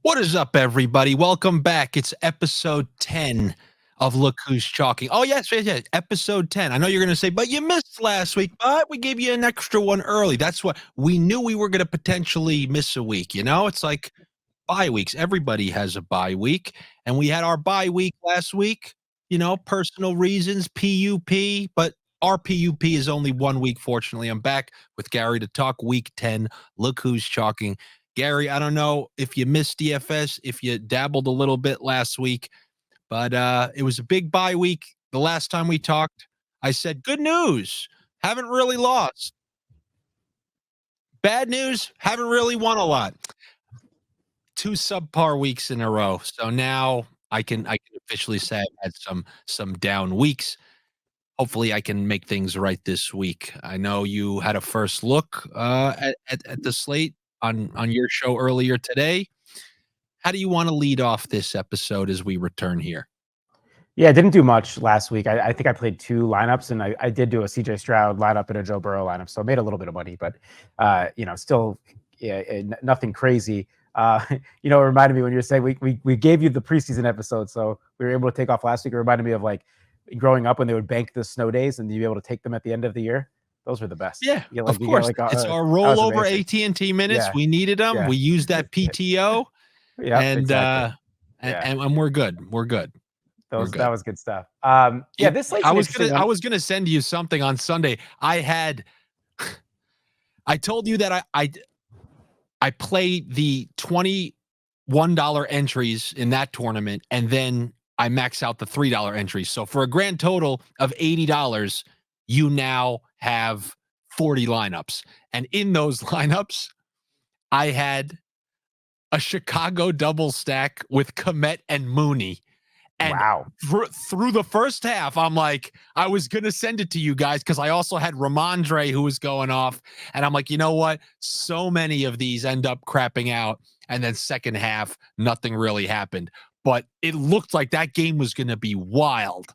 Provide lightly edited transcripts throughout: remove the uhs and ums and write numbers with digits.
What is up, everybody? Welcome back. It's episode 10 of Look Who's Chalking. Oh, yes, episode 10. I know you're going to say, but you missed last week, but we gave you an extra one early. That's what we knew we were going to potentially miss a week. It's like bye weeks. Everybody has a bye week, and we had our bye week last week. Personal reasons, PUP, but our PUP is only 1 week. Fortunately, I'm back with Gary to talk week 10. Look Who's Chalking. Gary, I don't know if you missed DFS, if you dabbled a little bit last week, but it was a big bye week. The last time we talked, I said, good news, haven't really lost. Bad news, haven't really won a lot. 2 subpar weeks in a row. So now I can officially say I've had some down weeks. Hopefully I can make things right this week. I know you had a first look at the slate on your show earlier today. How do you want to lead off this episode as we return here? Yeah, I didn't do much last week. I think I played 2 lineups, and I did do a CJ Stroud lineup and a Joe Burrow lineup, so I made a little bit of money, but still nothing crazy. It reminded me when you were saying we gave you the preseason episode, so we were able to take off last week. It reminded me of like growing up when they would bank the snow days and you'd be able to take them at the end of the year. Those were the best. Yeah, of course. It's our rollover AT&T minutes. Yeah. We needed them. Yeah. We used that PTO. Yeah, and exactly. And we're good. We're good. That was good stuff. This I was gonna send you something on Sunday. I told you that I played the $21 entries in that tournament, and then I max out the $3 entries. So for a grand total of $80, you now have 40 lineups. And in those lineups, I had a Chicago double stack with Kmet and Mooney. And wow. Through the first half, I'm like, I was going to send it to you guys because I also had Ramondre who was going off. And I'm like, you know what? So many of these end up crapping out. And then second half, nothing really happened. But it looked like that game was going to be wild.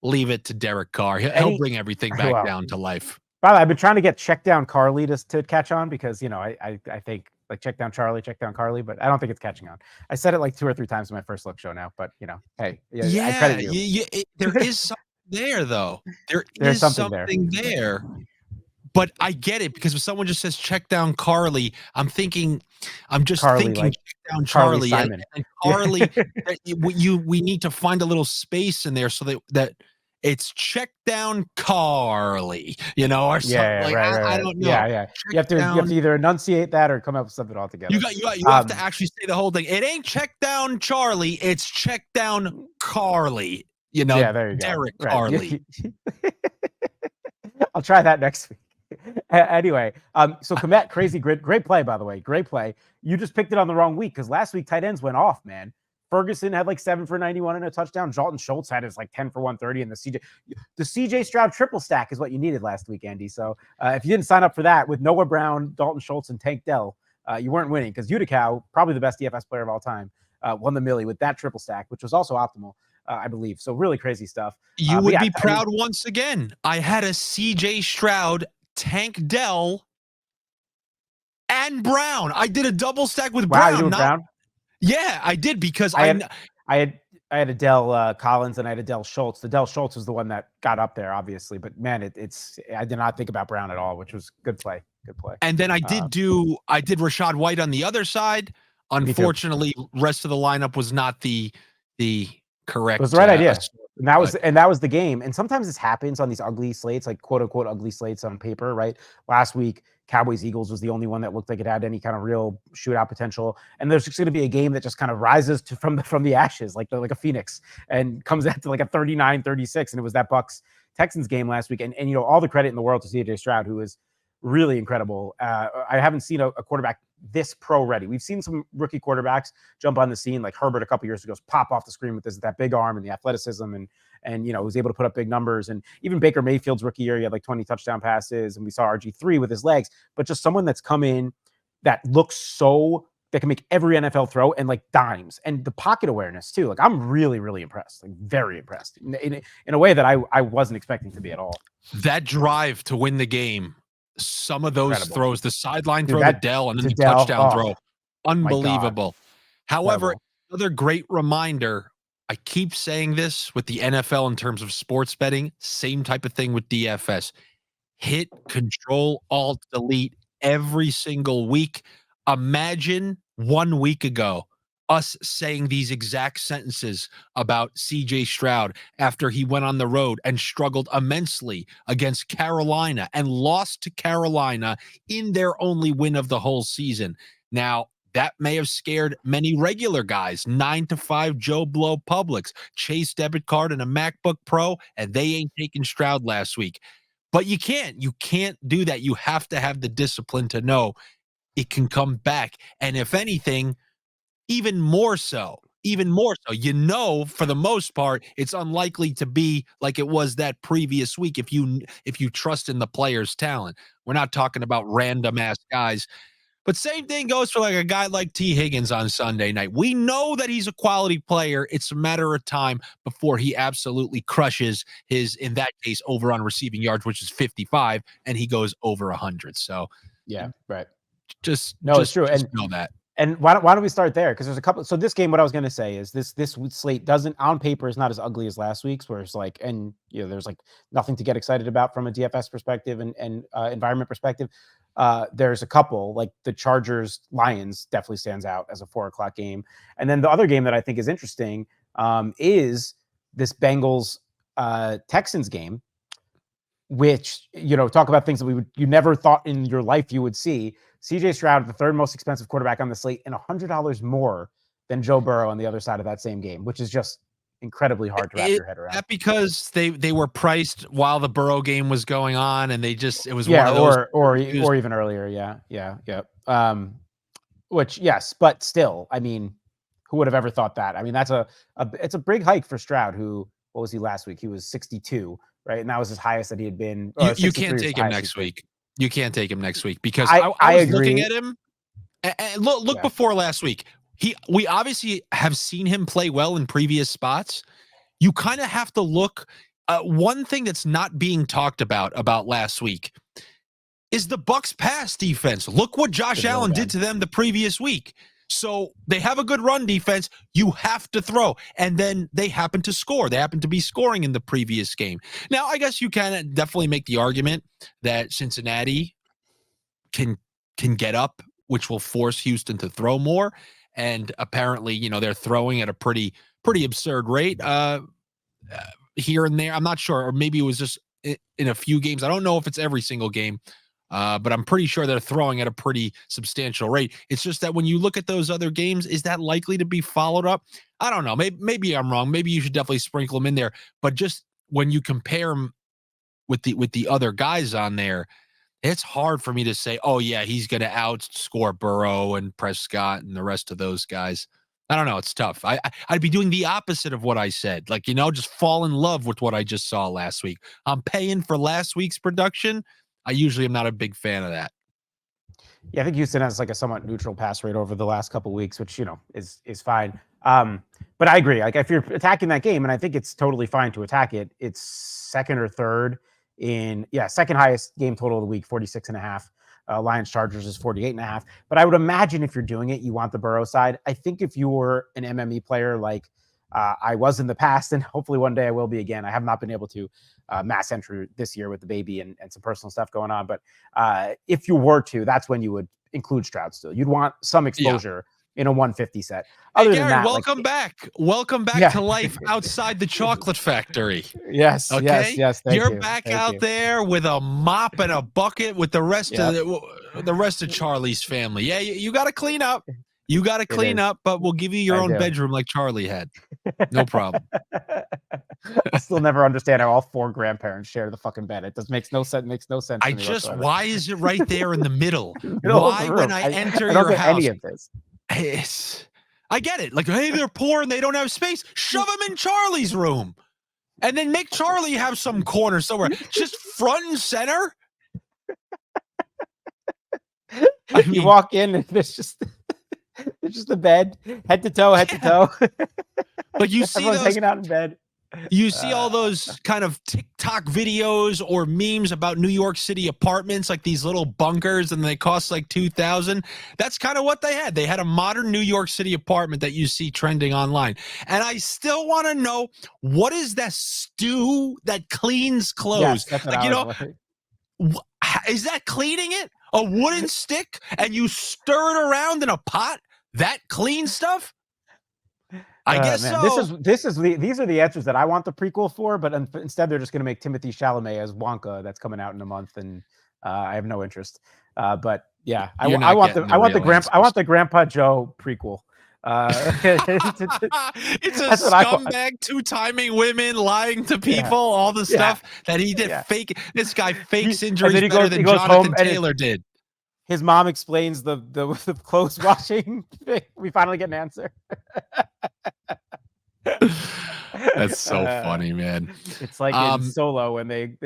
Leave it to Derek Carr. He'll bring everything back down to life. By the way, I've been trying to get Check Down Carly to catch on because, I think like Check Down Charlie, Check Down Carly, but I don't think it's catching on. I said it like 2 or 3 times in my first look show now, but hey, I credit you. There is something there though. There's something there. But I get it because if someone just says Check Down Carly, I'm thinking Check Down Charlie and Carly. We need to find a little space in there so that it's Check Down Carly, or something. Right. I don't know. Yeah. You have to either enunciate that or come up with something altogether. You have to actually say the whole thing. It ain't Check Down Charlie. It's Check Down Carly. Yeah, there you go. Derek Carly. I'll try that next week. Anyway, so Kmet, crazy great play, by the way. Great play. You just picked it on the wrong week because last week tight ends went off, man. Ferguson had like 7 for 91 and a touchdown. Dalton Schultz had his like 10 for 130, and the CJ Stroud triple stack is what you needed last week, Andy. So if you didn't sign up for that with Noah Brown, Dalton Schultz, and Tank Dell, you weren't winning because Utica, probably the best DFS player of all time, won the Millie with that triple stack, which was also optimal, I believe. So really crazy stuff. You would be proud once again. I had a CJ Stroud, Tank Dell, and Brown. I did a double stack with Brown. You did Brown? Yeah, I did because I had Adele Collins and I had Adele Schultz. Adele Schultz was the one that got up there, obviously. But man, I did not think about Brown at all, which was good play. Good play. And then I did Rachaad White on the other side. Unfortunately, rest of the lineup was not the correct. It was the right idea. And that was the game. And sometimes this happens on these ugly slates, like quote unquote ugly slates on paper, right? Last week, Cowboys Eagles was the only one that looked like it had any kind of real shootout potential. And there's just going to be a game that just kind of rises from the ashes, like a phoenix, and comes out to like a 39-36. And it was that Bucks Texans game last week. And all the credit in the world to CJ Stroud, who is really incredible. I haven't seen a quarterback this pro ready. We've seen some rookie quarterbacks jump on the scene, like Herbert a couple years ago, pop off the screen with that big arm and the athleticism, and was able to put up big numbers. And even Baker Mayfield's rookie year, he had like 20 touchdown passes, and we saw RG3 with his legs. But just someone that's come in that looks that can make every NFL throw and like dimes, and the pocket awareness too. Like I'm really, really impressed, like very impressed in a way that I wasn't expecting to be at all. That drive to win the game. Some of those throws, the sideline throw to Dell and then the touchdown throw. Unbelievable. However, Terrible. another great reminder, I keep saying this with the NFL in terms of sports betting, same type of thing with DFS. Hit Control Alt Delete every single week. Imagine 1 week ago us saying these exact sentences about CJ Stroud after he went on the road and struggled immensely against Carolina and lost to Carolina in their only win of the whole season. Now, that may have scared many regular guys, 9 to 5 Joe Blow Publics, Chase debit card and a MacBook Pro, and they ain't taking Stroud last week. But you can't do that. You have to have the discipline to know it can come back. And if anything, even more so, for the most part, it's unlikely to be like it was that previous week if you trust in the player's talent. We're not talking about random ass guys. But same thing goes for like a guy like T. Higgins on Sunday night. We know that he's a quality player. It's a matter of time before he absolutely crushes his, in that case, over on receiving yards, which is 55, and he goes over 100. So Yeah, right. just it's true. Just know that. And why don't we start there? Because there's a couple. So this game, what I was going to say is this slate doesn't on paper is not as ugly as last week's, where it's like, and there's like nothing to get excited about from a DFS perspective and environment perspective. There's a couple, like the Chargers Lions definitely stands out as a 4:00 game, and then the other game that I think is interesting is this Bengals Texans game, which talk about things that you never thought in your life you would see. CJ Stroud, the third most expensive quarterback on the slate, and $100 more than Joe Burrow on the other side of that same game, which is just incredibly hard to wrap your head around. That because they were priced while the Burrow game was going on, and it was one of those, or even earlier, yeah. Which yes, but still, I mean, who would have ever thought that? I mean, that's it's a big hike for Stroud. Who, what was he last week? He was 62, right, and that was his highest that he had been. You can't take him next week. You can't take him next week because I was agree. looking at him. And look before last week. We obviously have seen him play well in previous spots. You kind of have to look. One thing that's not being talked about last week is the Bucs pass defense. Look what Josh Allen did to them the previous week. So they have a good run defense. You have to throw. And then they happen to score. They happen to be scoring in the previous game. Now, I guess you can definitely make the argument that Cincinnati can get up, which will force Houston to throw more. And apparently, they're throwing at a pretty absurd rate here and there. I'm not sure. Or maybe it was just in a few games. I don't know if it's every single game. But I'm pretty sure they're throwing at a pretty substantial rate. It's just that when you look at those other games, is that likely to be followed up? I don't know. Maybe I'm wrong. Maybe you should definitely sprinkle them in there. But just when you compare them with the other guys on there, it's hard for me to say, oh, yeah, he's going to outscore Burrow and Prescott and the rest of those guys. I don't know. It's tough. I'd be doing the opposite of what I said. Like, just fall in love with what I just saw last week. I'm paying for last week's production. I usually am not a big fan of that. Yeah, I think Houston has like a somewhat neutral pass rate over the last couple of weeks, which is fine. But I agree. Like if you're attacking that game, and I think it's totally fine to attack it, it's second or third second highest game total of the week, 46.5. Lions Chargers is 48.5. But I would imagine if you're doing it, you want the Burrow side. I think if you were an MME player like I was in the past, and hopefully one day I will be again. I have not been able to mass enter this year with the baby and some personal stuff going on. But if you were to, that's when you would include Stroud still. You'd want some exposure in a 150 set. Other than that, welcome back. Welcome back to life outside the chocolate factory. Yes, okay? yes. You're back out there with a mop and a bucket with the rest of the rest of Charlie's family. Yeah, you got to clean up. You got to clean up, but we'll give you your own bedroom like Charlie had. No problem. I still never understand how all 4 grandparents share the fucking bed. It just makes no sense. Why is it right there in the middle? Why, when I enter your house? Any of this. I get it. Like, hey, they're poor and they don't have space. Shove them in Charlie's room, and then make Charlie have some corner somewhere. Just front and center. You walk in and there's just the bed, head to toe. Like you see everyone's hanging out in bed. You see all those kind of TikTok videos or memes about New York City apartments, like these little bunkers, and they cost like $2,000. That's kind of what they had. They had a modern New York City apartment that you see trending online. And I still want to know, what is that stew that cleans clothes? Yes, that's what Like, I was like. is that cleaning it? A wooden stick and you stir it around in a pot? That clean stuff? I guess Man, so. these are the answers that I want the prequel for, but instead they're just going to make Timothy Chalamet as Wonka. That's coming out in a month, and I have no interest. But yeah, You're not getting the real I answers. want the Grandpa Joe prequel. It's a That's what I want. scumbag two-timing women, lying to Yeah, people, all the yeah, stuff that he did. yeah. Fake. This guy fakes And injuries then better than he goes home, Jonathan and Taylor did. his mom explains the clothes washing thing. We finally get an answer. That's so funny, man. It's like in Solo when they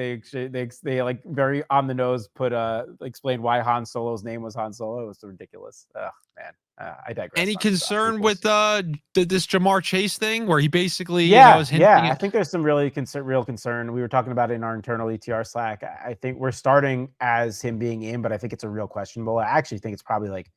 like very on the nose put explain why Han Solo's name was Han Solo. It was so ridiculous. Oh man, I digress. Any concern with this Jamar Chase thing, where he basically is hinting I think there's some real concern. We were talking about it in our internal ETR Slack. I think we're starting as him being in, but I think it's a real questionable. I actually think it's probably like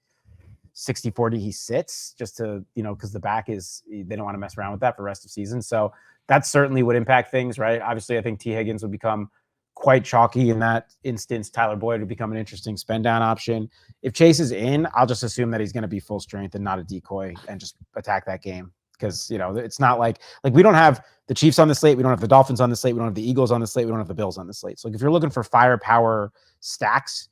60-40 he sits, just to, because the back is, they don't want to mess around with that for the rest of the season. So that certainly would impact things, right? Obviously, I think T. Higgins would become quite chalky in that instance. Tyler Boyd would become an interesting spend down option. If Chase is in, I'll just assume that he's going to be full strength and not a decoy and just attack that game. Because, it's not like we don't have the Chiefs on the slate. We don't have the Dolphins on the slate. We don't have the Eagles on the slate. We don't have the Bills on the slate. So if you're looking for firepower stacks,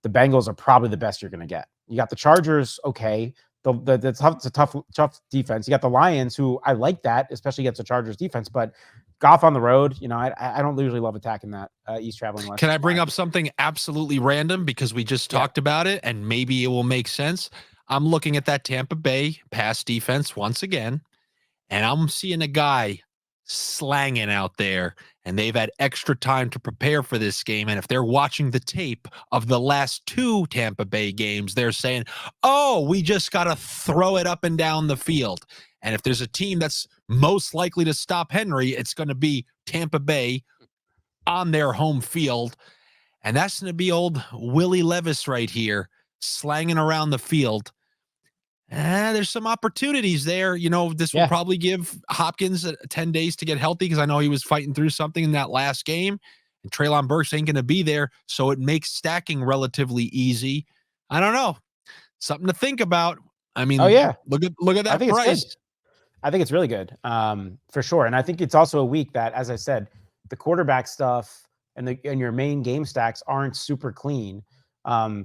the Bengals are probably the best you're going to get. You got the Chargers, okay. It's a tough defense. You got the Lions, who I like that, especially against the Chargers defense. But Goff on the road, I don't usually love attacking that East traveling west. Can I bring up something absolutely random, because we just talked about it and maybe it will make sense? I'm looking at that Tampa Bay pass defense once again, and I'm seeing a guy slanging out there, and they've had extra time to prepare for this game. And if they're watching the tape of the last two Tampa Bay games, they're saying, oh, we just got to throw it up and down the field. And if there's a team that's most likely to stop Henry, it's going to be Tampa Bay on their home field. And that's going to be old Willie Levis right here, slanging around the field. There's some opportunities there. This will probably give Hopkins 10 days to get healthy, because I know he was fighting through something in that last game. And Treylon Burks ain't going to be there, so it makes stacking relatively easy. I don't know. Something to think about. I mean, look at that price. I think it's really good, for sure. And I think it's also a week that, as I said, the quarterback stuff and your main game stacks aren't super clean.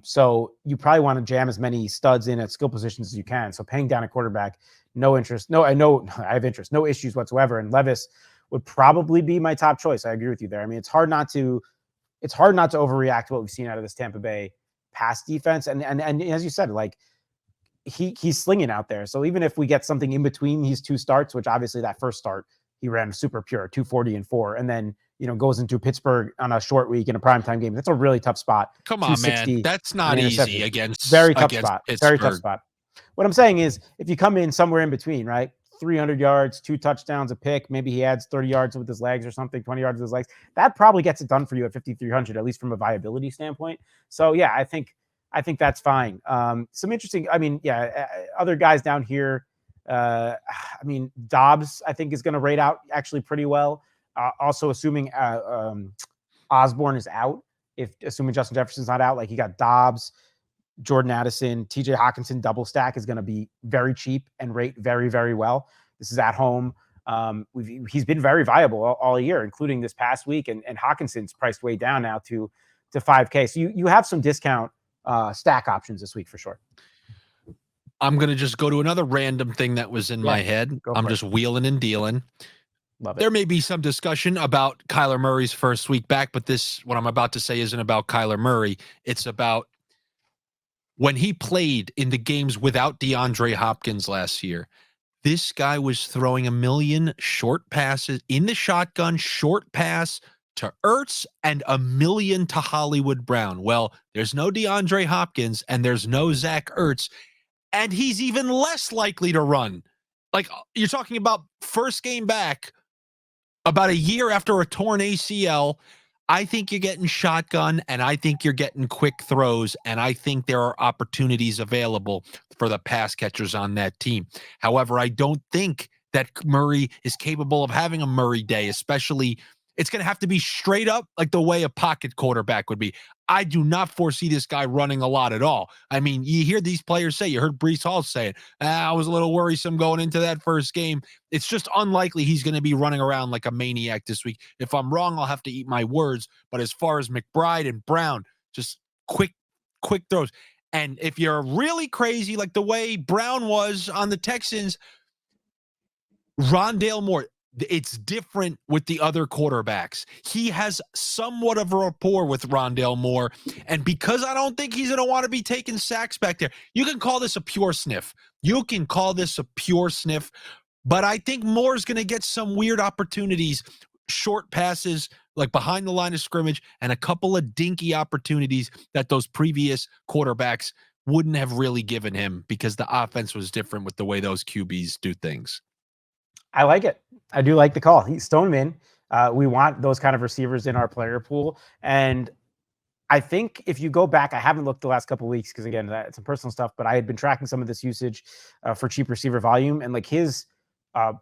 So you probably want to jam as many studs in at skill positions as you can. So paying down a quarterback, no interest. No, I know I have interest, no issues whatsoever. And Levis would probably be my top choice. I agree with you there. I mean, it's hard not to overreact to what we've seen out of this Tampa Bay pass defense. And as you said, like he's slinging out there. So even if we get something in between these two starts, which obviously that first start, he ran super pure 240 and 4, and then goes into Pittsburgh on a short week in a primetime game. That's a really tough spot. Come on, man. That's not easy against very tough spot. Pittsburgh. Very tough spot. What I'm saying is, if you come in somewhere in between, right? 300 yards, 2 touchdowns, a pick, maybe he adds 30 yards with his legs or something, 20 yards with his legs. That probably gets it done for you at 5,300, at least from a viability standpoint. So yeah, I think that's fine. Some interesting, other guys down here. Dobbs, I think, is going to rate out actually pretty well. Also, assuming Osborne is out, assuming Justin Jefferson's not out, like you got Dobbs, Jordan Addison, TJ Hawkinson double stack is going to be very cheap and rate very, very well. This is at home. He's been very viable all year, including this past week, and Hawkinson's priced way down now to 5K. So you have some discount stack options this week for sure. I'm going to just go to another random thing that was in my head. I'm just wheeling and dealing. Love it. There may be some discussion about Kyler Murray's first week back, but what I'm about to say isn't about Kyler Murray. It's about when he played in the games without DeAndre Hopkins last year. This guy was throwing 1 million short passes in the shotgun, short pass to Ertz, and 1 million to Hollywood Brown. Well, there's no DeAndre Hopkins and there's no Zach Ertz, and he's even less likely to run. Like, you're talking about first game back, about a year after a torn ACL, I think you're getting shotgun, and I think you're getting quick throws, and I think there are opportunities available for the pass catchers on that team. However, I don't think that Murray is capable of having a Murray day, especially it's going to have to be straight up like the way a pocket quarterback would be. I do not foresee this guy running a lot at all. I mean, you hear these players say, you heard Breece Hall say it. I was a little worrisome going into that first game. It's just unlikely he's going to be running around like a maniac this week. If I'm wrong, I'll have to eat my words. But as far as McBride and Brown, just quick throws. And if you're really crazy, like the way Brown was on the Texans, Rondale Moore, it's different with the other quarterbacks. He has somewhat of a rapport with Rondale Moore. And because I don't think he's going to want to be taking sacks back there, you can call this a pure sniff. You can call this a pure sniff. But I think Moore's going to get some weird opportunities, short passes, like behind the line of scrimmage, and a couple of dinky opportunities that those previous quarterbacks wouldn't have really given him because the offense was different with the way those QBs do things. I like it. I do like the call. He's stone him in. We want those kind of receivers in our player pool. And I think if you go back, I haven't looked the last couple of weeks because, again, it's some personal stuff, but I had been tracking some of this usage for cheap receiver volume, and like his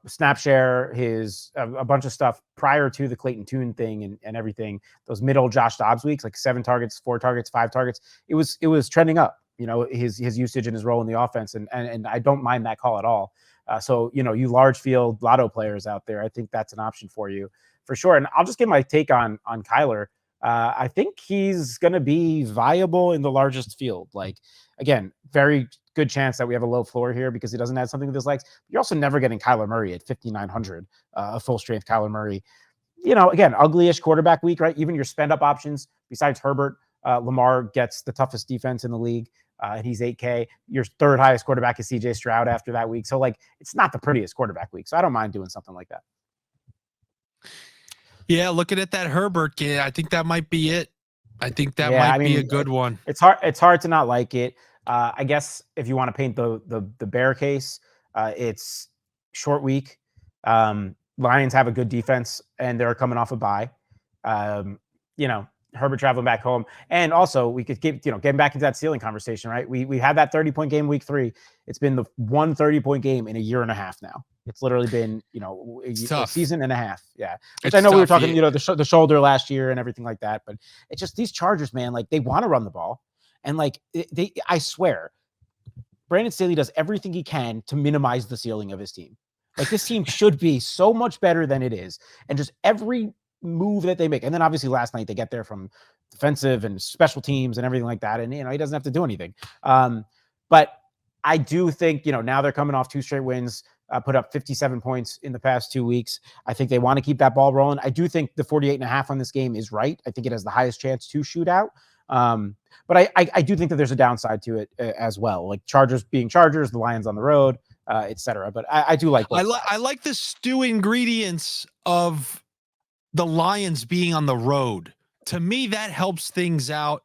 snap share, his a bunch of stuff prior to the Clayton Tune thing and everything, those middle Josh Dobbs weeks, like 7 targets, 4 targets, 5 targets, it was trending up, his usage and his role in the offense. And I don't mind that call at all. So, you large field lotto players out there, I think that's an option for you for sure. And I'll just give my take on Kyler. I think he's going to be viable in the largest field. Like, again, very good chance that we have a low floor here because he doesn't have something with his legs. You're also never getting Kyler Murray at 5,900, a full strength Kyler Murray. Again, uglyish quarterback week, right? Even your spend up options besides Herbert, Lamar gets the toughest defense in the league. And he's 8K. Your third highest quarterback is CJ Stroud after that week. So, like, it's not the prettiest quarterback week. So I don't mind doing something like that. Yeah, looking at that Herbert, I think that might be it. I think that might be a good one. It's hard to not like it. I guess if you want to paint the bear case, it's short week. Lions have a good defense, and they're coming off a bye. Herbert traveling back home. And also we could getting back into that ceiling conversation, right? We had that 30-point game week 3. It's been the 1 30-point game in a year and a half now. It's literally been, a season and a half. Yeah. Which I know we were talking, the shoulder last year and everything like that, but it's just these Chargers, man, like they want to run the ball. And like I swear, Brandon Staley does everything he can to minimize the ceiling of his team. Like this team should be so much better than it is. And just every move that they make. And then obviously last night they get there from defensive and special teams and everything like that. And, he doesn't have to do anything. But I do think, now they're coming off 2 straight wins, put up 57 points in the past 2 weeks. I think they want to keep that ball rolling. I do think the 48.5 on this game is right. I think it has the highest chance to shoot out. But I do think that there's a downside to it as well. Like Chargers being Chargers, the Lions on the road, et cetera. But I do like I like the stew ingredients of the Lions being on the road. To me, that helps things out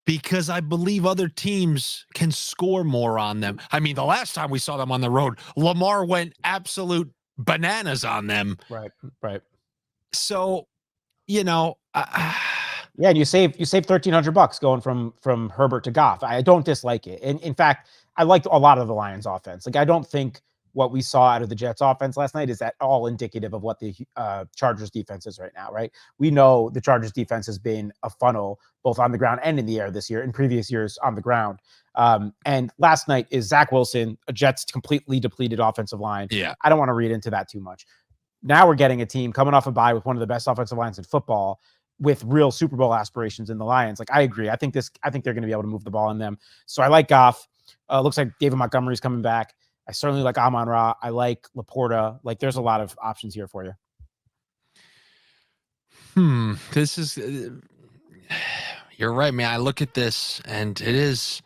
because I believe other teams can score more on them. I mean, the last time we saw them on the road, Lamar went absolute bananas on them. Right. So, yeah, and you save $1,300 going from Herbert to Goff. I don't dislike it. And in fact, I liked a lot of the Lions offense. Like I don't think what we saw out of the Jets offense last night is at all indicative of what the Chargers defense is right now, right? We know the Chargers defense has been a funnel both on the ground and in the air this year, in previous years on the ground. And last night is Zach Wilson, a Jets completely depleted offensive line. Yeah. I don't want to read into that too much. Now we're getting a team coming off a bye with one of the best offensive lines in football with real Super Bowl aspirations in the Lions. Like I agree. I think they're going to be able to move the ball on them. So I like Goff. Looks like David Montgomery's coming back. I certainly like Amon-Ra. I like Laporta. Like, there's a lot of options here for you. This is. You're right, man. I look at this, and it is.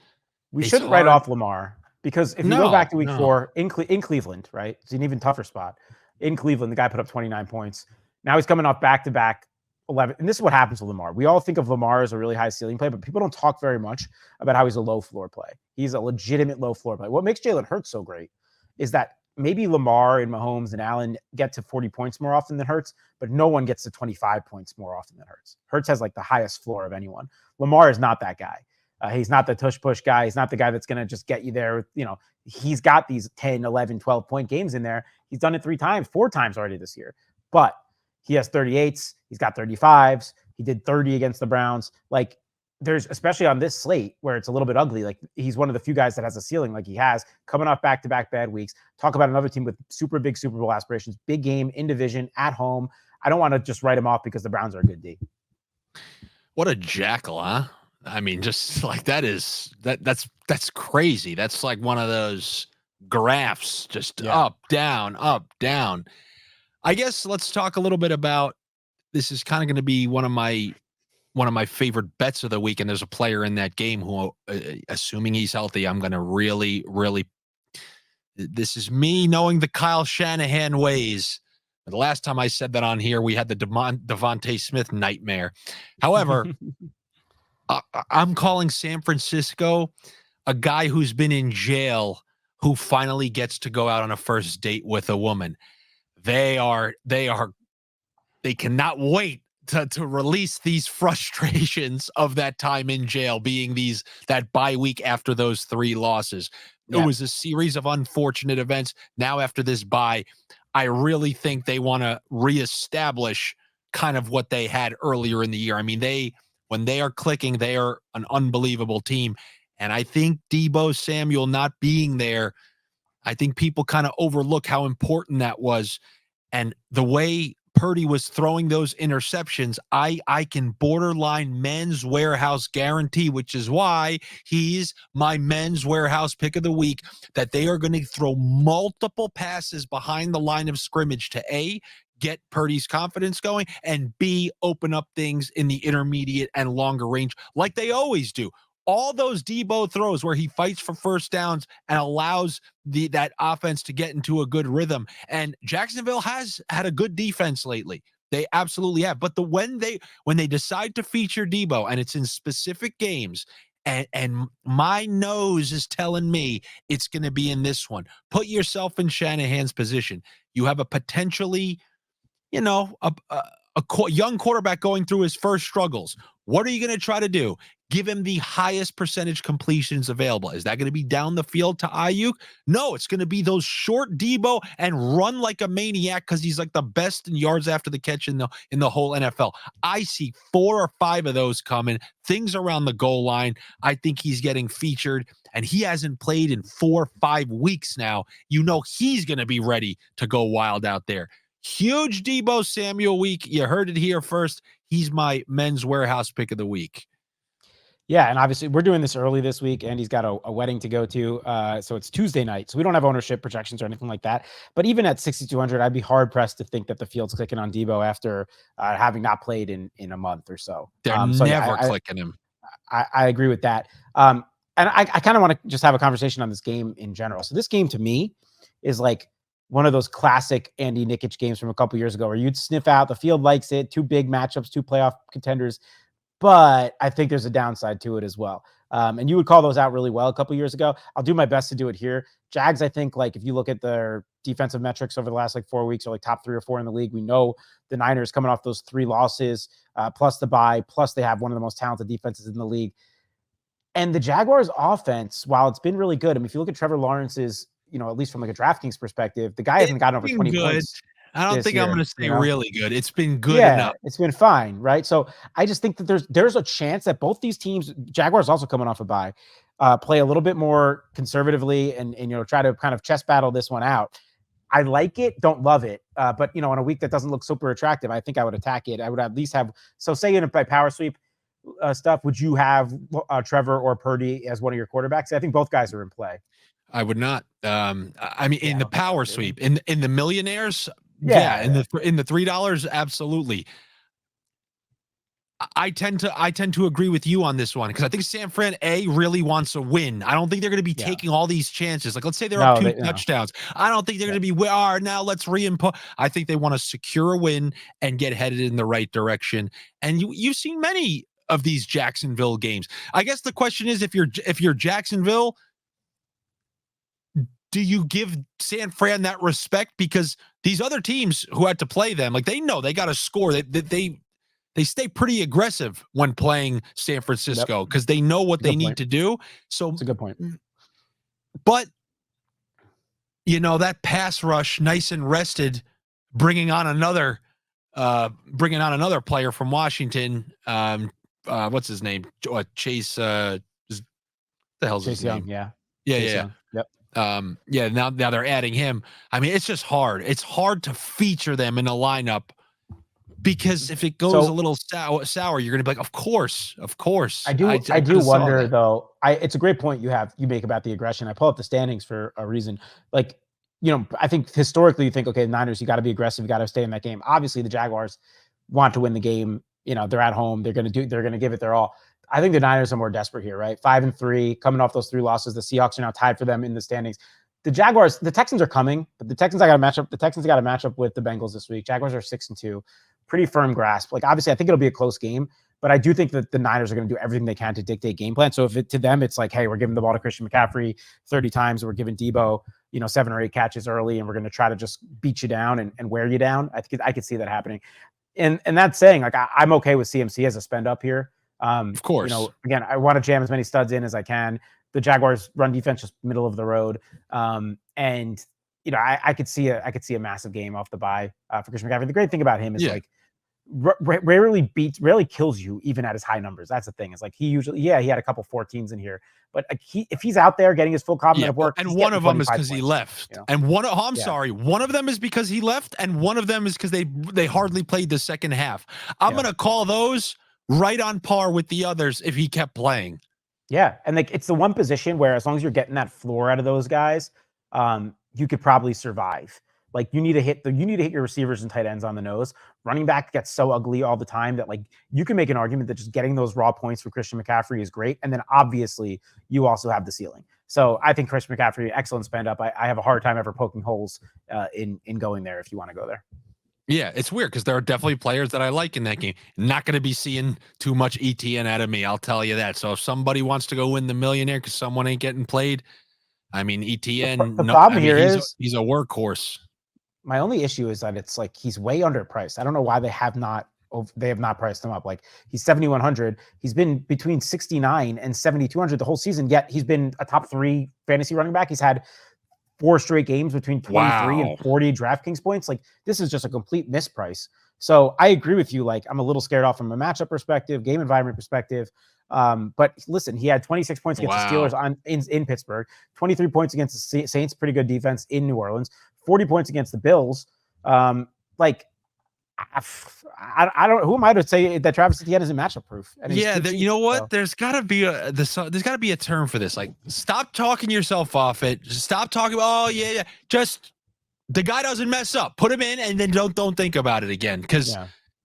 We shouldn't write off Lamar because if you go back to week 4 in Cleveland, right? It's an even tougher spot. In Cleveland, the guy put up 29 points. Now he's coming off back-to-back 11. And this is what happens to Lamar. We all think of Lamar as a really high ceiling play, but people don't talk very much about how he's a low floor play. He's a legitimate low floor play. What makes Jalen Hurts so great is that maybe Lamar and Mahomes and Allen get to 40 points more often than Hurts, but no one gets to 25 points more often than Hurts. Hurts has like the highest floor of anyone. Lamar is not that guy. He's not the tush push guy. He's not the guy that's going to just get you there. You know, he's got these 10, 11, 12-point games in there. He's done it 4 times already this year. But he has 38s. He's got 35s. He did 30 against the Browns. Like, there's, especially on this slate where it's a little bit ugly, like he's one of the few guys that has a ceiling like he has, coming off back-to-back bad weeks. Talk about another team with super big Super Bowl aspirations, big game in division at home. I don't want to just write him off because the Browns are a good D. What a jackal, huh? I mean, just like that's crazy. That's like one of those graphs, just up, down, up, down. I guess let's talk a little bit about, this is kind of going to be one of my favorite bets of the week. And there's a player in that game who, assuming he's healthy, I'm going to really, this is me knowing the Kyle Shanahan ways. The last time I said that on here, we had the Devontae Smith nightmare. However, I'm calling San Francisco a guy who's been in jail who finally gets to go out on a first date with a woman. They cannot wait to release these frustrations of that time in jail, being that bye week after those 3 losses. Yeah. It was a series of unfortunate events. Now, after this bye, I really think they want to reestablish kind of what they had earlier in the year. I mean, when they are clicking, they are an unbelievable team. And I think Deebo Samuel not being there, I think people kind of overlook how important that was. And the way Purdy was throwing those interceptions, I can borderline Men's Warehouse guarantee, which is why he's my Men's Warehouse pick of the week, that they are going to throw multiple passes behind the line of scrimmage to A, get Purdy's confidence going, and B, open up things in the intermediate and longer range like they always do. All those Deebo throws where he fights for first downs and allows that offense to get into a good rhythm. And Jacksonville has had a good defense lately. They absolutely have. But when they decide to feature Deebo, and it's in specific games, and my nose is telling me it's going to be in this one. Put yourself in Shanahan's position. You have a potentially, a young quarterback going through his first struggles. What are you going to try to do? Give him the highest percentage completions available. Is that going to be down the field to Ayuk? No, it's going to be those short Deebo and run like a maniac because he's like the best in yards after the catch in the whole NFL. I see 4 or 5 of those coming. Things around the goal line. I think he's getting featured, and he hasn't played in 4 or 5 weeks now. He's going to be ready to go wild out there. Huge Deebo Samuel week. You heard it here first. He's my Men's Warehouse pick of the week. Yeah, and obviously we're doing this early this week, and he's got a wedding to go to. So it's Tuesday night. So we don't have ownership projections or anything like that. But even at 6,200, I'd be hard-pressed to think that the field's clicking on Deebo after having not played in a month or so. They're never clicking him. I agree with that. And I kind of want to just have a conversation on this game in general. So this game to me is like one of those classic Andy Nikic games from a couple years ago where you'd sniff out the field likes it, 2 big matchups, 2 playoff contenders. But I think there's a downside to it as well. And you would call those out really well a couple years ago. I'll do my best to do it here. Jags, I think, like if you look at their defensive metrics over the last 4 weeks, are like top 3 or 4 in the league. We know the Niners coming off those 3 losses, plus the bye, plus they have one of the most talented defenses in the league. And the Jaguars offense, while it's been really good, I mean, if you look at Trevor Lawrence's, at least from like a DraftKings perspective, the guy hasn't gotten over 20 points. I don't think I'm going to say really good. It's been good enough. It's been fine, right? So I just think that there's a chance that both these teams, Jaguars also coming off a bye, play a little bit more conservatively and try to kind of chess battle this one out. I like it, don't love it, but on a week that doesn't look super attractive, I think I would attack it. I would at least have. So say by power sweep stuff, would you have Trevor or Purdy as one of your quarterbacks? I think both guys are in play. I would not. I mean, in the power sweep, in the millionaires. Yeah, in the $3, absolutely. I tend to agree with you on this one because I think San Fran really wants a win. I don't think they're going to be taking all these chances. Like, let's say they're up 2 touchdowns. I don't think they're going to be, now let's re-input. I think they want to secure a win and get headed in the right direction. And you've seen many of these Jacksonville games. I guess the question is, if you're Jacksonville, do you give San Fran that respect? Because these other teams who had to play them, like they know they got to score. They stay pretty aggressive when playing San Francisco because they know what they need to do. So it's a good point. But that pass rush, nice and rested, bringing on another player from Washington. What's his name? Chase. The hell's Chase his Young, name? yeah. Yeah. Yep. Now they're adding him. I mean, it's just hard. It's hard to feature them in a lineup because if it goes a little sour, you're gonna be like, of course. I do wonder though. It's a great point you make about the aggression. I pull up the standings for a reason. Like, I think historically you think, okay, Niners, you got to be aggressive, you got to stay in that game. Obviously, the Jaguars want to win the game. They're at home. They're going to give it their all. I think the Niners are more desperate here, right? 5-3, coming off those 3 losses. The Seahawks are now tied for them in the standings. The Texans are coming, but the Texans got to match up with the Bengals this week. Jaguars are 6-2, pretty firm grasp. Like, obviously, I think it'll be a close game, but I do think that the Niners are going to do everything they can to dictate game plan. So to them, it's like, hey, we're giving the ball to Christian McCaffrey 30 times. We're giving Debo, 7 or 8 catches early, and we're going to try to just beat you down and wear you down. I could see that happening. And that's saying, like, I'm okay with CMC as a spend up here. Of course. Again, I want to jam as many studs in as I can. The Jaguars run defense just middle of the road. And I could see a massive game off the bye for Christian McCaffrey. The great thing about him is like rarely kills you even at his high numbers. That's the thing. Is like he usually, he had a couple 14s in here, but if he's out there getting his full complement of work, and one of them is because he left, and one of them is because he left, and one of them is because they hardly played the second half. I'm gonna call those right on par with the others if he kept playing. Yeah, and like it's the one position where as long as you're getting that floor out of those guys, you could probably survive. Like you need to hit your receivers and tight ends on the nose. Running back gets so ugly all the time that like you can make an argument that just getting those raw points for Christian McCaffrey is great. And then obviously you also have the ceiling. So I think Christian McCaffrey, excellent spend up. I have a hard time ever poking holes in going there if you want to go there. Yeah, it's weird because there are definitely players that I like in that game. Not going to be seeing too much ETN out of me, I'll tell you that. So if somebody wants to go win the millionaire because someone ain't getting played, I mean, ETN. The problem here is he's a workhorse. My only issue is that it's like he's way underpriced. I don't know why they have not priced him up. Like he's 7,100. He's been between 69 and 7,200 the whole season. Yet he's been a top 3 fantasy running back. He's had 4 straight games between 23 and 40 DraftKings points. Like this is just a complete misprice. So I agree with you. Like I'm a little scared off from a matchup perspective, game environment perspective. But listen, he had 26 points against the Steelers in Pittsburgh, 23 points against the Saints, pretty good defense in New Orleans, 40 points against the Bills. Like I don't. Who am I to say that Travis Etienne isn't matchup proof? You know what? So. There's got to be a term for this. Like, stop talking yourself off it. Just stop talking about. Oh yeah. Just the guy doesn't mess up. Put him in, and then don't think about it again. Because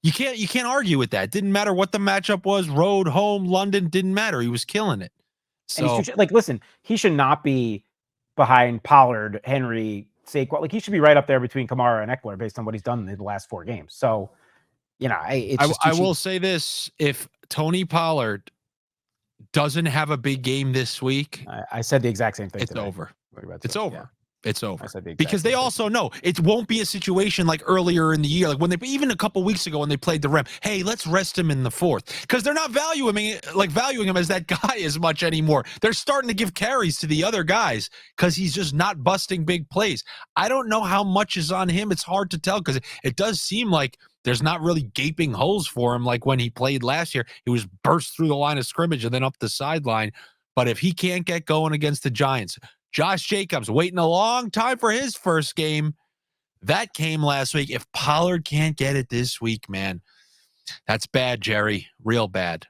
you can't argue with that. Didn't matter what the matchup was. Road, home, London, didn't matter. He was killing it. So listen, he should not be behind Pollard, Henry, Saquon. Like he should be right up there between Kamara and Eckler based on what he's done in the last 4 games. So, I will say this: if Tony Pollard doesn't have a big game this week, I said the exact same thing. It's over. It's over. Yeah. It's over because they also know it won't be a situation like earlier in the year, like when even a couple weeks ago when they played the Rams. Hey, let's rest him in the 4th because they're not valuing him as that guy as much anymore. They're starting to give carries to the other guys because he's just not busting big plays. I don't know how much is on him. It's hard to tell because it does seem like there's not really gaping holes for him like when he played last year. He was burst through the line of scrimmage and then up the sideline. But if he can't get going against the Giants, Josh Jacobs waiting a long time for his first game. That came last week. If Pollard can't get it this week, man, that's bad, Jerry. Real bad.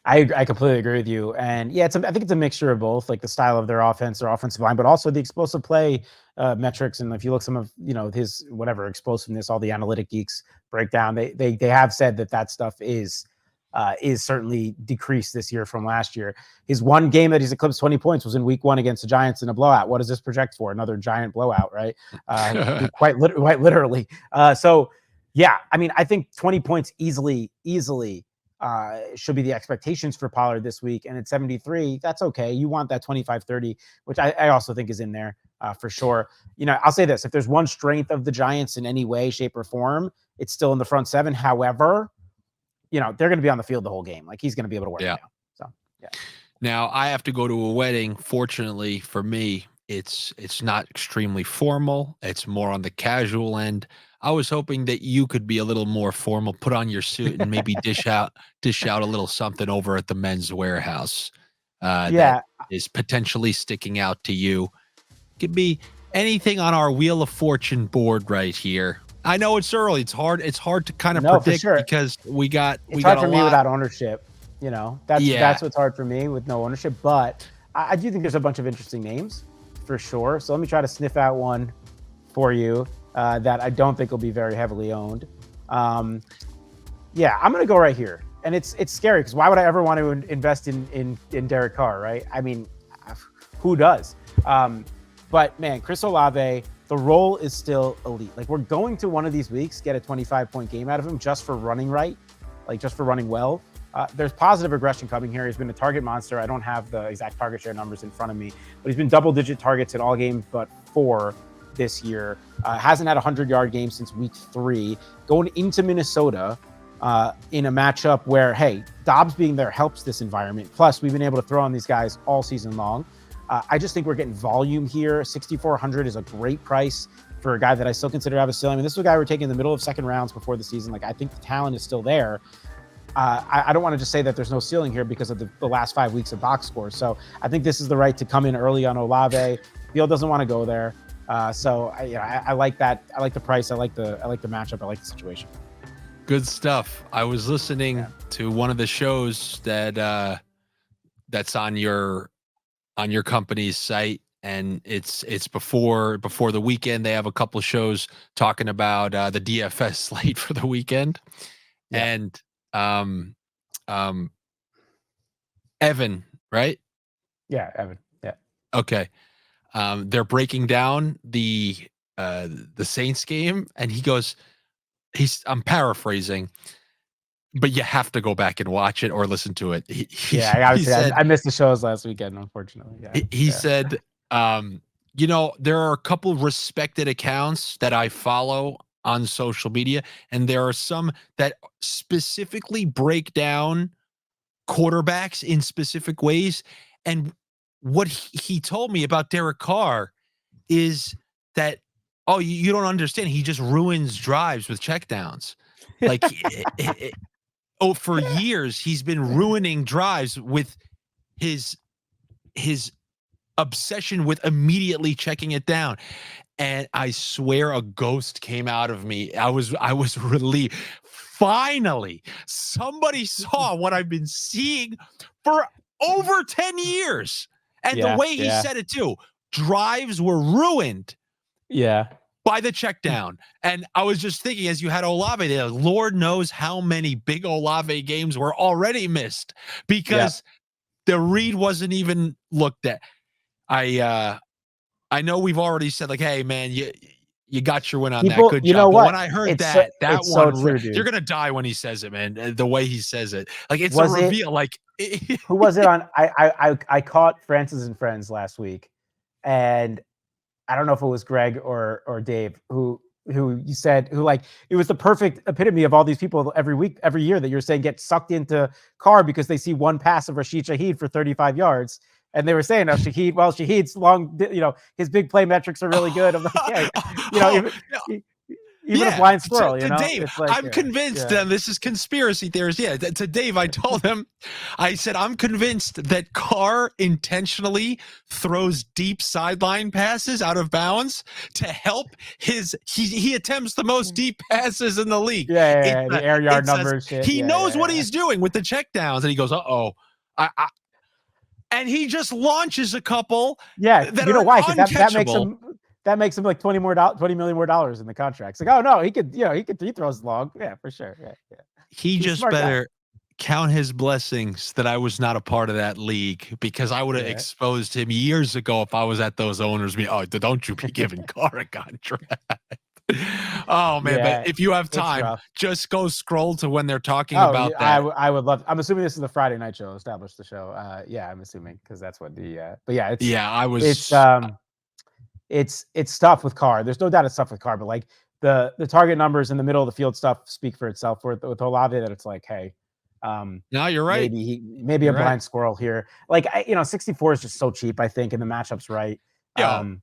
I completely agree with you. And yeah, I think it's a mixture of both, like the style of their offense, their offensive line, but also the explosive play metrics. And if you look some of, his whatever explosiveness, all the analytic geeks break down, they have said that stuff is certainly decreased this year from last year. His one game that he's eclipsed 20 points was in week 1 against the Giants in a blowout. What does this project for? Another giant blowout, right? Quite literally. So yeah, I mean, I think 20 points easily should be the expectations for Pollard this week. And at 73, that's okay. You want that 25-30, which I also think is in there for sure. I'll say this. If there's one strength of the Giants in any way, shape, or form, it's still in the front seven. However, they're going to be on the field the whole game. Like, he's going to be able to wear it down. So, yeah. Now, I have to go to a wedding. Fortunately for me, it's not extremely formal. It's more on the casual end. I was hoping that you could be a little more formal, put on your suit, and maybe dish out a little something over at the Men's Warehouse that is potentially sticking out to you. Could be anything on our Wheel of Fortune board right here. I know it's early. It's hard to kind of predict because it's hard for me without ownership. That's what's hard for me with no ownership. But I do think there's a bunch of interesting names for sure. So let me try to sniff out one for you that I don't think will be very heavily owned. I'm going to go right here. And it's scary because why would I ever want to invest in Derek Carr, right? I mean, who does? But man, Chris Olave, the role is still elite. Like, we're going to one of these weeks get a 25-point game out of him just for running right, like just for running well. There's positive regression coming here. He's been a target monster. I don't have the exact target share numbers in front of me, but he's been double-digit targets in all games but 4 this year. Hasn't had a 100-yard game since week 3. Going into Minnesota in a matchup where, hey, Dobbs being there helps this environment. Plus, we've been able to throw on these guys all season long. I just think we're getting volume here. 6,400 is a great price for a guy that I still consider to have a ceiling. I mean, this is a guy we're taking in the middle of second rounds before the season. Like, I think the talent is still there. I don't want to just say that there's no ceiling here because of the last 5 weeks of box scores. So I think this is the right to come in early on Olave. Field doesn't want to go there. So I like that. I like the price. I like the matchup. I like the situation. Good stuff. I was listening to one of the shows that's on your company's site, and it's before the weekend. They have a couple of shows talking about the DFS slate for the weekend, and Evan, right? Yeah, Evan. Yeah. Okay. They're breaking down the Saints game, and he goes, I'm paraphrasing, but you have to go back and watch it or listen to it. I missed the shows last weekend, unfortunately. He said, there are a couple respected accounts that I follow on social media, and there are some that specifically break down quarterbacks in specific ways. And what he told me about Derek Carr is that, you don't understand. He just ruins drives with checkdowns. Like, for years, he's been ruining drives with his obsession with immediately checking it down. And I swear a ghost came out of me. I was relieved. Finally, somebody saw what I've been seeing for over 10 years. And the way he said it too, drives were ruined. By the check down. And I was just thinking, as you had Olave there, Lord knows how many big Olave games were already missed because the read wasn't even looked at. I know we've already said, like, hey man, you got your win on that. Good job. You know what? When I heard that one, so true, you're gonna die when he says it, man. The way he says it, like, it's a reveal. Like, who was it on? I caught Francess and Friends last week, and I don't know if it was Greg or Dave who you said, like, it was the perfect epitome of all these people every year that you're saying get sucked into Carr because they see one pass of Rashid Shaheed for 35 yards. And they were saying, Shaheed's long, his big play metrics are really good. I'm like, even a blind squirrel, to Dave, it's like, I'm convinced this is conspiracy theories. Yeah, to Dave, I told him, I said, I'm convinced that Carr intentionally throws deep sideline passes out of bounds to help he attempts the most deep passes in the league. The air yard numbers. He knows what he's doing with the checkdowns, and he goes, and he just launches a couple. Yeah, you know why? Because that makes him like $20 million more in the contract. It's like, oh no, he throws long. Yeah, for sure. Yeah. He's just better count his blessings that I was not a part of that league, because I would have exposed him years ago if I was at those owners. Don't you be giving Carr a contract. Oh man, but Yeah, if you have it's time, rough. just go scroll to when they're talking Oh, about yeah, that. I would love. I'm assuming this is the Friday night show. Establish the show. Yeah, I'm assuming because that's what the. But yeah, Yeah, I it's was. um it's tough with Carr. There's no doubt it's tough with Carr, but like the target numbers in the middle of the field stuff speak for itself. With Olave, that it's like, hey, No, you're right. maybe a You're right. blind squirrel here. Like 64 is just so cheap. I think, and the matchup's right. Yo,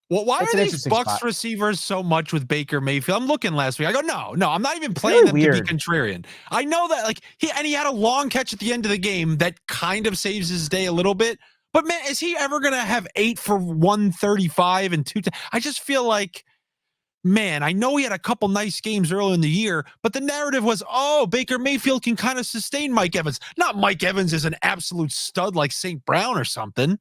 well, why It's are an these interesting Bucks spot. receivers so much with Baker Mayfield? I'm looking last week. I go, no, I'm not even It's playing really them to be weird. contrarian. I know that, like, he had a long catch at the end of the game that kind of saves his day a little bit. But man, is he ever gonna have 8 for 135 and 2? I just feel like, man, I know he had a couple nice games early in the year, but the narrative was, oh, Baker Mayfield can kind of sustain Mike Evans. Not Mike Evans is an absolute stud like St. Brown or something.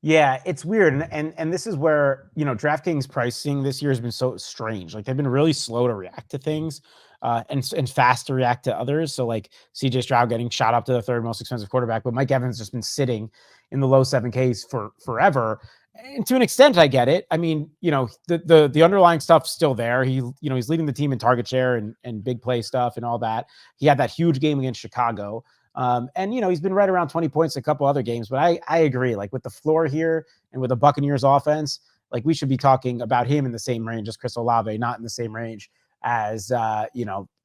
Yeah, it's weird, and this is where DraftKings pricing this year has been so strange. Like they've been really slow to react to things, and fast to react to others. So like CJ Stroud getting shot up to the third most expensive quarterback, but Mike Evans just been sitting in the low 7Ks for forever. And to an extent, I get it. I mean, the underlying stuff's still there. He's leading the team in target share and big play stuff and all that. He had that huge game against Chicago. And he's been right around 20 points a couple other games, but I agree. Like with the floor here and with the Buccaneers offense, like we should be talking about him in the same range as Chris Olave, not in the same range as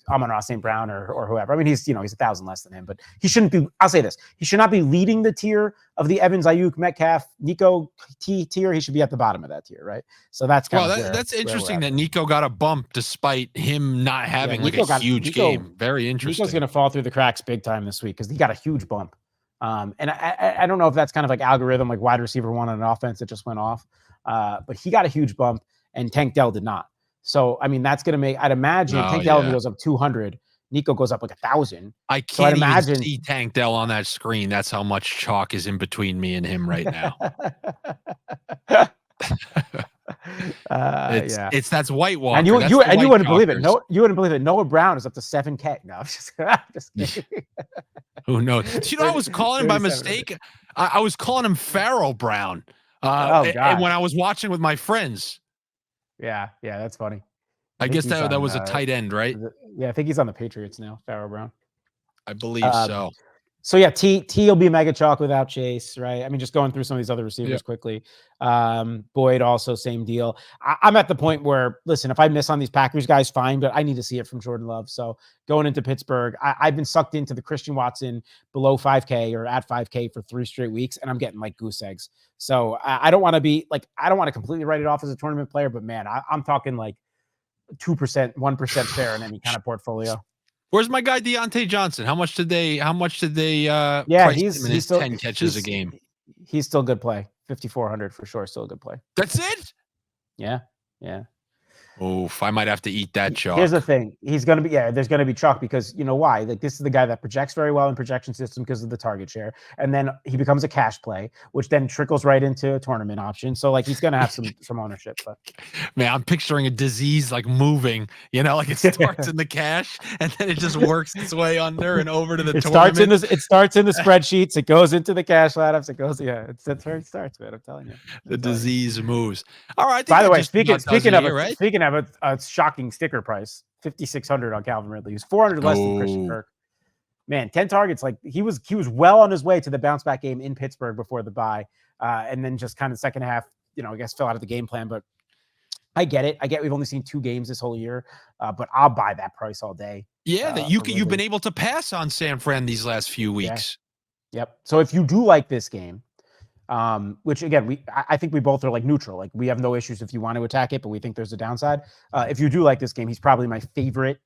Amon-Ra St. Brown or whoever. I mean, he's 1,000 less than him, but he shouldn't be. I'll say this: he should not be leading the tier of the Evans, Ayuk, Metcalf, Nico tier. He should be at the bottom of that tier, right? So that's kind of That's where we're interesting at. that Nico got a bump despite him not Yeah, having like a huge game. Very Nico's interesting. going to fall through the cracks big time this week because he got a huge bump. And I don't know if that's kind of like algorithm, like wide receiver one on an offense that just went off. But he got a huge bump and Tank Dell did not. So, I mean, that's going to make, I'd imagine Oh Tank Dell only yeah. goes up 200. Nico goes up like 1,000. I So I'd can't even imagine. see Tank Dell on that screen. That's how much chalk is in between me and him right now. Yeah. That's White And Walker. you That's you the and you White wouldn't believe it. Chalkers. No, you wouldn't believe it. Noah Brown is up to 7K. No, I'm just kidding. Who knows? I was calling him by mistake. I was calling him Pharaoh Brown. Oh And God. when I was watching with my friends. Yeah, that's funny. I think guess he's that on. was a tight end, right? Yeah, I think he's on the Patriots now. Pharaoh Brown. I believe so. So yeah, T will be mega chalk without Chase, right? I mean, just going through some of these other receivers quickly. Boyd also same deal. I'm at the point where, listen, if I miss on these Packers guys, fine, but I need to see it from Jordan Love. So going into Pittsburgh, I've been sucked into the Christian Watson below 5K or at 5K for 3 straight weeks, and I'm getting like goose eggs. So I don't want to be like, I don't want to completely write it off as a tournament player, but man, I'm talking like 2%, 1% share in any kind of portfolio. Where's my guy Deontay Johnson? How much did they Yeah, price him in his 10 catches a game? He's still good play. 5,400 for sure, still a good play. That's it? Yeah. Oof, I might have to eat that chalk. Here's the thing. He's going to be, there's going to be chalk because you know why? Like this is the guy that projects very well in projection system because of the target share. And then he becomes a cash play, which then trickles right into a tournament option. So like he's going to have some ownership. But man, I'm picturing a disease like moving, like it starts in the cash and then it just works its way under and over to the tournament. It starts in the spreadsheets. It goes into the cash lineups. It goes, that's where it starts, man. I'm telling you. The disease moves. All right. By the way, speaking of a shocking sticker price, 5,600 on Calvin Ridley. He was 400 less than Christian Kirk. Man, 10 targets. Like he was well on his way to the bounce back game in Pittsburgh before the bye, and then just kind of second half, I guess fell out of the game plan. But I get it. We've only seen 2 games this whole year, but I'll buy that price all day. Yeah, that you've been able to pass on San Fran these last few weeks. Yeah. Yep. So if you do like this game. Which again, I think we both are like neutral. Like we have no issues if you want to attack it, but we think there's a downside. If you do like this game, he's probably my favorite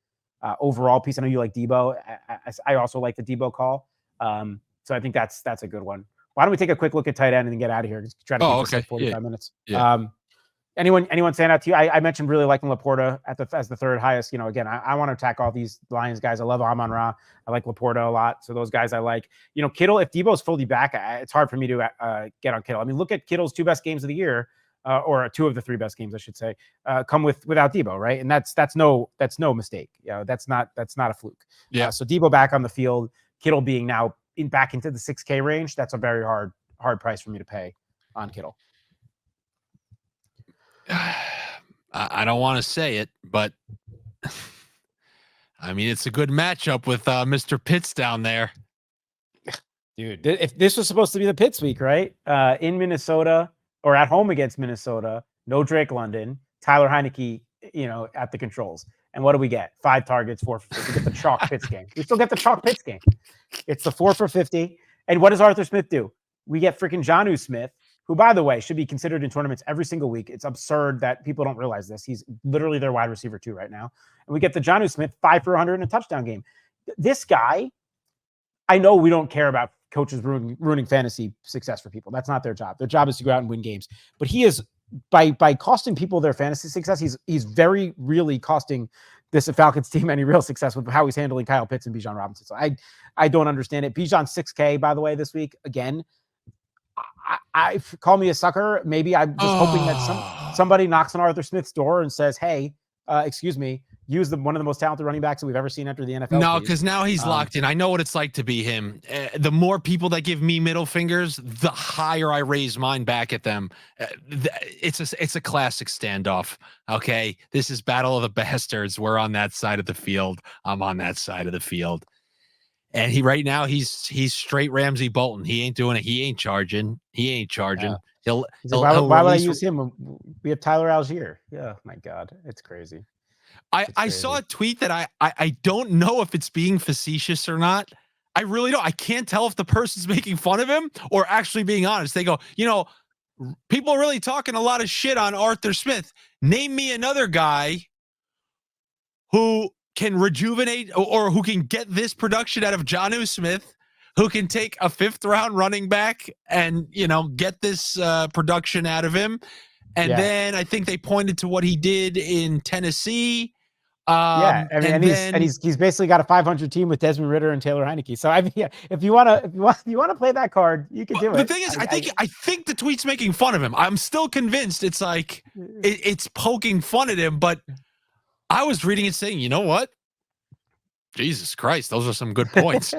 overall piece. I know you like Debo. I also like the Debo call. So I think that's a good one. Why don't we take a quick look at tight end and then get out of here? Just try to keep this like 45 minutes. Yeah. Anyone stand out to you? I mentioned really liking Laporta as the third highest. Again, I want to attack all these Lions guys. I love Amon-Ra. I like Laporta a lot. So those guys I like. Kittle, if Debo's fully back, it's hard for me to get on Kittle. I mean, look at Kittle's 2 best games of the year, or 2 of the 3 best games, I should say, come without Debo, right? And that's no mistake. That's not a fluke. Yeah. So Debo back on the field, Kittle being now back into the 6K range. That's a very hard price for me to pay on Kittle. I don't want to say it, but I mean, it's a good matchup with Mr. Pitts down there. Dude, if this was supposed to be the Pitts week, right? In Minnesota or at home against Minnesota, no Drake London, Tyler Heineke, at the controls. And what do we get? 5 targets, 4 for 50. We get the chalk Pitts game. We still get the chalk Pitts game. It's the 4 for 50. And what does Arthur Smith do? We get freaking Jonnu Smith, who, by the way, should be considered in tournaments every single week. It's absurd that people don't realize this. He's literally their wide receiver 2 right now. And we get the Jonnu Smith 5 for 100 in a touchdown game. This guy, I know we don't care about coaches ruining fantasy success for people. That's not their job. Their job is to go out and win games. But he is, by costing people their fantasy success, he's very really costing this Falcons team any real success with how he's handling Kyle Pitts and Bijan Robinson. So I don't understand it. Bijan 6K, by the way, this week again. I call me a sucker. Maybe I'm just hoping that somebody knocks on Arthur Smith's door and says, "Hey, excuse me, use one of the most talented running backs that we've ever seen enter the NFL." No, because now he's locked in. I know what it's like to be him. The more people that give me middle fingers, the higher I raise mine back at them. It's a classic standoff. Okay, this is Battle of the Bastards. We're on that side of the field. I'm on that side of the field. And right now he's straight Ramsey Bolton. He ain't doing it. He ain't charging. Yeah. Why would I use him? We have Tyler Algier. Yeah, my God, it's crazy. I saw a tweet that I don't know if it's being facetious or not. I really don't. I can't tell if the person's making fun of him or actually being honest. They go, people are really talking a lot of shit on Arthur Smith. Name me another guy who can rejuvenate or who can get this production out of Jonnu Smith, who can take a 5th round running back and, get this production out of him. And then I think they pointed to what he did in Tennessee. He's basically got a 500 team with Desmond Ridder and Taylor Heineke. So if you want to play that card, you can do it. The thing is, I think the tweet's making fun of him. I'm still convinced it's like it's poking fun at him, but I was reading it saying, you know what? Jesus Christ, those are some good points.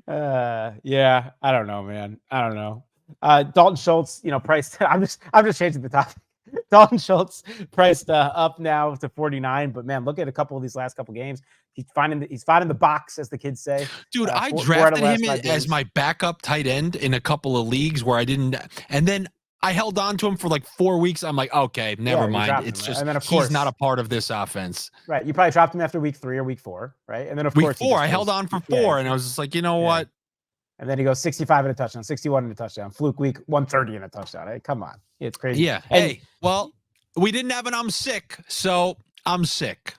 Yeah, I don't know, man. I don't know. Dalton Schultz, priced. I'm just changing the topic. Dalton Schultz priced up now to 49, but man, look at a couple of these last couple games. He's finding the box, as the kids say. Dude, I drafted him as my backup tight end in a couple of leagues where I didn't, and then I held on to him for like 4 weeks. I'm like, okay, never mind. It's just, and then, of course, he's not a part of this offense. Right. You probably dropped him after week 3 or week 4, right? And then week 4, I held on for 4, and I was just like, you know what? And then he goes 65 in a touchdown, 61 in a touchdown, fluke week 130 in a touchdown. Hey, come on. It's crazy. Yeah. Hey, well, we didn't have an I'm sick, so I'm sick.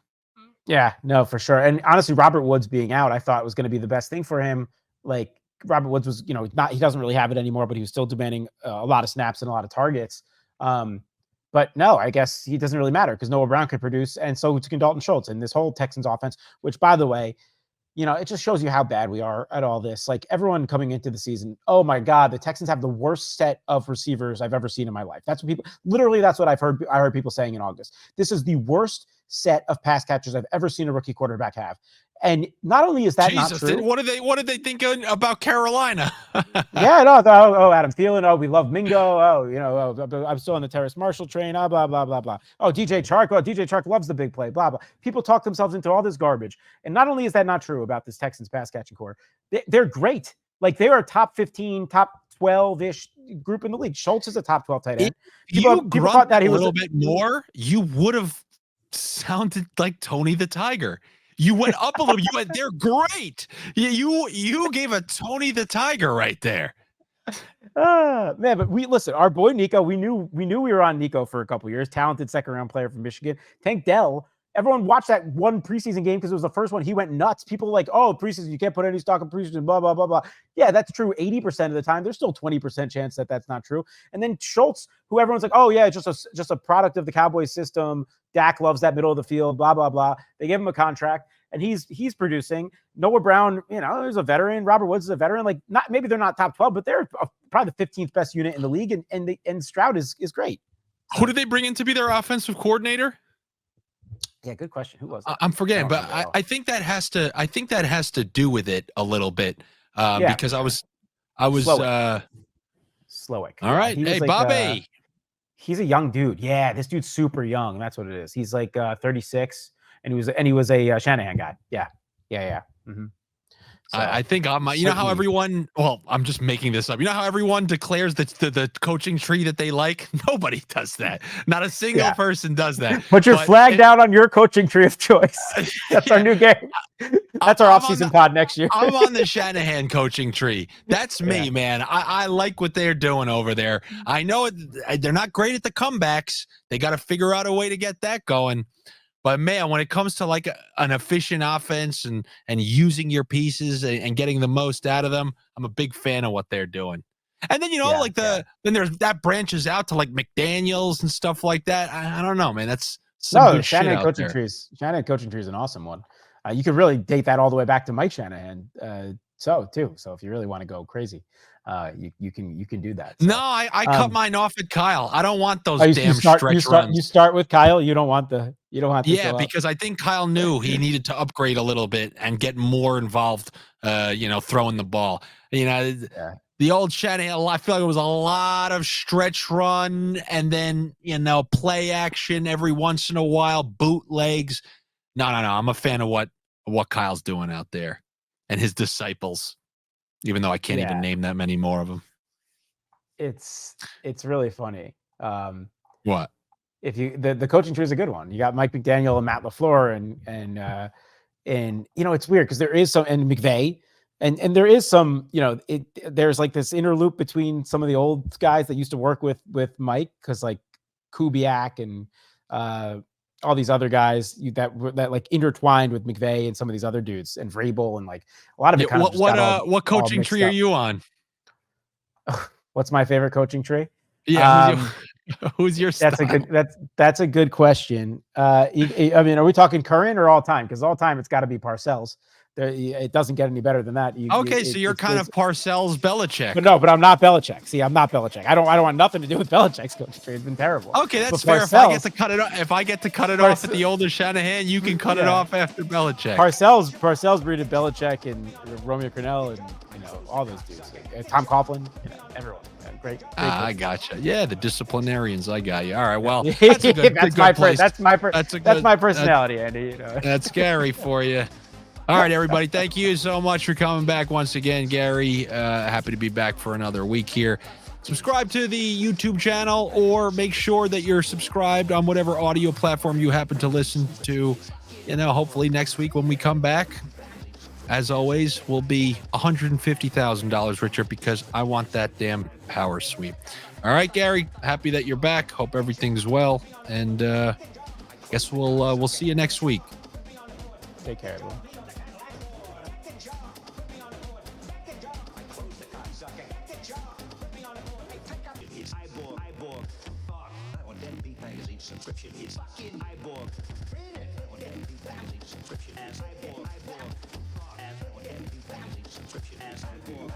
Yeah, no, for sure. And honestly, Robert Woods being out, I thought was going to be the best thing for him. Like, Robert Woods was, he doesn't really have it anymore, but he was still demanding a lot of snaps and a lot of targets. But no, I guess he doesn't really matter because Noah Brown could produce, and so can Dalton Schultz. And this whole Texans offense, which, by the way, it just shows you how bad we are at all this. Like, everyone coming into the season, oh my God, the Texans have the worst set of receivers I've ever seen in my life. That's what I've heard. I heard people saying in August. This is the worst set of pass catchers I've ever seen a rookie quarterback have. And not only is that not true. What did they think about Carolina? Adam Thielen. We love Mingo. I'm still on the Terrace Marshall train. Blah, blah, blah, blah. Oh, DJ Chark. DJ Chark loves the big play. Blah, blah. People talk themselves into all this garbage. And not only is that not true about this Texans pass catching core, they're great. Like, they are a top 15, top 12-ish group in the league. Schultz is a top 12 tight end. People thought that he was a little bit more. You would have sounded like Tony the Tiger. You went up a little. You went, they're great. You gave a Tony the Tiger right there. Man, but listen, our boy Nico, we knew we were on Nico for a couple years. Talented 2nd-round player from Michigan. Tank Dell. Everyone watched that one preseason game because it was the first one. He went nuts. People were like, oh, preseason, you can't put any stock in preseason, blah, blah, blah, blah. Yeah, that's true 80% of the time. There's still 20% chance that that's not true. And then Schultz, who everyone's like, oh, yeah, just a product of the Cowboys system. Dak loves that middle of the field, blah, blah, blah. They gave him a contract, and he's producing. Noah Brown, is a veteran. Robert Woods is a veteran. Like, maybe they're not top 12, but they're probably the 15th best unit in the league, and Stroud is great. Who did they bring in to be their offensive coordinator? Yeah, good question. Who was it? I'm forgetting, but I think that has to do with it a little bit because I was Slowick. All right, hey, Bobby. He's a young dude. Yeah, this dude's super young. That's what it is. He's like 36, and he was a Shanahan guy. Yeah, yeah. Mm-hmm. So I think you know how certainly, everyone, well, I'm just making this up. You know how everyone declares the coaching tree that they like? Nobody does that. Not a single yeah. person does that. Put your But flag down on your coaching tree of choice. That's our yeah, new game. That's our I'm on offseason pod next year. I'm on the Shanahan coaching tree. That's Yeah, me, man. I like what they're doing over there. I know they're not great at the comebacks. They got to figure out a way to get that going. But man, when it comes to like an efficient offense and using your pieces and getting the most out of them, I'm a big fan of what they're doing. And then yeah, like yeah. then there's that branches out to like McDaniels and stuff like that. I don't know, man. That's some No, the good shit out there. Shanahan coaching tree is an awesome one. You could really date that all the way back to Mike Shanahan. So if you really want to go crazy, you can do that. No, So, I cut mine off at Kyle. I don't want those you damn start stretch runs. you start with Kyle. You don't want to Yeah, go up. because I think Kyle knew he needed to upgrade a little bit and get more involved, throwing the ball. Yeah, The old Shanahan, I feel like it was a lot of stretch run and then, play action every once in a while, bootlegs. No. I'm a fan of what Kyle's doing out there and his disciples, even though I can't even yeah. name that many more of them. It's really funny. What? If the coaching tree is a good one. You got Mike McDaniel and Matt LaFleur and it's weird because there is some and McVay and there is some there's like this interloop between some of the old guys that used to work with Mike because like Kubiak and all these other guys that like intertwined with McVay and some of these other dudes and Vrabel and like a lot of it kind of just got What all coaching mixed tree are up. you on? What's my favorite coaching tree? Yeah, who's your That's style? that's a good question. I mean, are we talking current or all time? Because all time, it's got to be Parcells. It doesn't get any better than that. Okay, so you're kind of Parcells Belichick. but I'm not Belichick. See, I'm not Belichick. I don't want nothing to do with Belichick's coaching tree. It's been terrible. Okay, that's But fair. If I get to cut it off, off at the older Shanahan, you can cut it off after Belichick. Parcells breeded Belichick and Romeo Crennel and all those dudes. Tom Coughlin, everyone. Great. I gotcha. Yeah, the disciplinarians. I got you. All right. Well, that's a good place. That's my personality, Andy. That's scary for you. All right, everybody. Thank you so much for coming back once again, Gary. Happy to be back for another week here. Subscribe to the YouTube channel or make sure that you're subscribed on whatever audio platform you happen to listen to. Hopefully next week when we come back, as always, we'll be $150,000 richer because I want that damn power sweep. All right, Gary, happy that you're back. Hope everything's well. And guess we'll see you next week. Take care, everyone. Subscription. It's fucking Cyborg. Read it. Subscription. As Cyborg. As subscription. As Cyborg.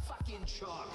Fucking chalk.